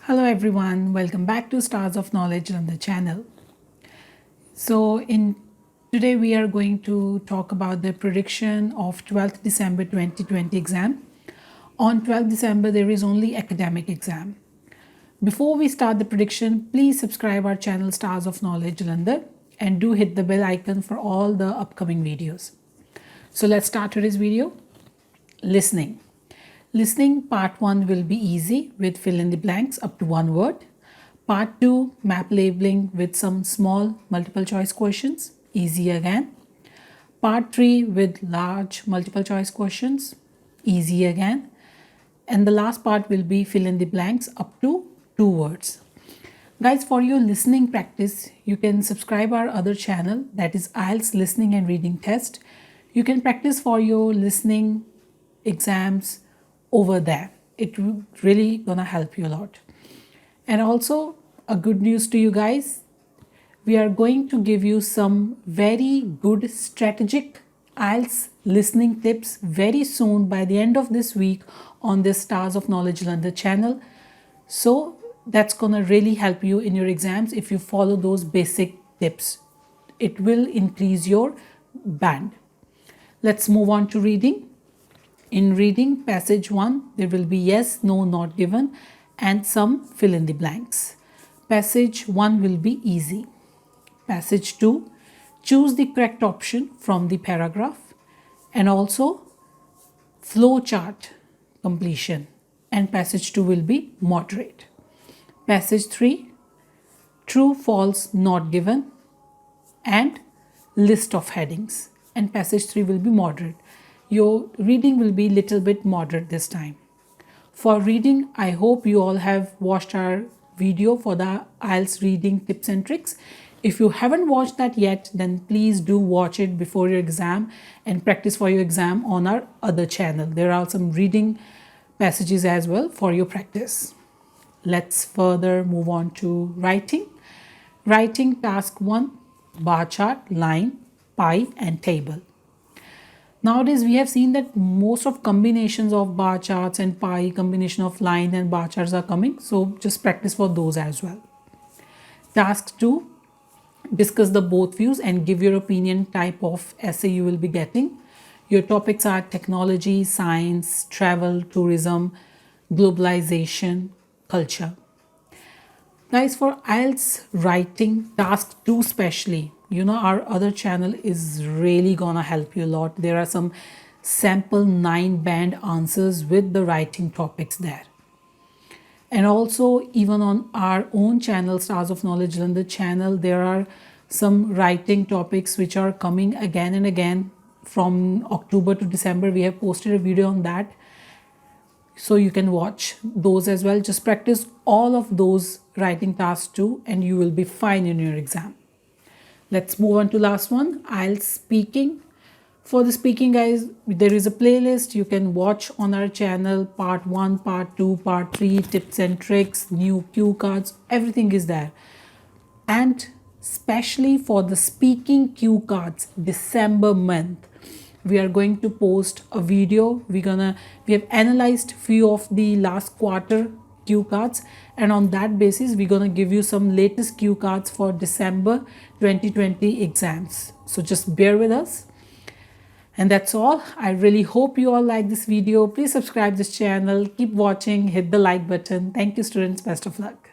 Hello everyone, welcome back to Stars of Knowledge on the channel. So in today we are going to talk about the prediction of 12th December 2020 exam. On 12th December there is only academic exam. Before we start the prediction, please subscribe our channel Stars of Knowledge Jalandhar and do hit the bell icon for all the upcoming videos. So let's start today's video. Listening. Listening part 1 will be easy with fill in the blanks up to one word. Part 2 map labeling with some small multiple choice questions, easy again. Part 3 with large multiple choice questions, easy again. And the last part will be fill in the blanks up to 2 words. Guys, for your listening practice, you can subscribe our other channel, that is Ielts listening and reading test. You can practice for your listening exams over there. It really gonna help you a lot. And also a good news to you guys, we are going to give you some very good strategic IELTS listening tips very soon by the end of this week on this Stars of Knowledge Jalandhar channel. So that's gonna really help you in your exams if you follow those basic tips. It will increase your band. Let's move on to reading. In reading passage 1, there will be yes, no, not given and some fill in the blanks. Passage 1 will be easy. Passage 2, choose the correct option from the paragraph and also flow chart completion. And passage 2 will be moderate. Passage 3, true, false, not given and list of headings. And passage 3 will be moderate. Your reading will be little bit moderate this time. For reading, I hope you all have watched our video for the IELTS reading tips and tricks. If you haven't watched that yet, then please do watch it before your exam and practice for your exam on our other channel. There are some reading passages as well for your practice. Let's further move on to writing. Writing task 1, bar chart, line, pie and table. Nowadays, we have seen that most of combinations of bar charts and pie, combination of line and bar charts are coming. So just practice for those as well. Task 2, discuss the both views and give your opinion type of essay you will be getting. Your topics are technology, science, travel, tourism, globalization, culture. Guys, for IELTS writing task 2 especially, our other channel is really gonna help you a lot. There are some sample 9 band answers with the writing topics there. And also even on our own channel, Stars of Knowledge Jalandhar channel, there are some writing topics which are coming again and again. From October to December, we have posted a video on that. So you can watch those as well. Just practice all of those writing tasks too and you will be fine in your exam. Let's move on to last one, IELTS speaking. For the speaking, guys, there is a playlist you can watch on our channel. Part 1, part 2, part 3, tips and tricks, new cue cards, everything is there. And especially for the speaking cue cards, December month, we are going to post a video. We have analyzed few of the last quarter cue cards and on that basis we're gonna give you some latest cue cards for December 2020 exams. So just bear with us. And that's all. I really hope you all like this video. Please subscribe this channel, keep watching, hit the like button. Thank you students, best of luck.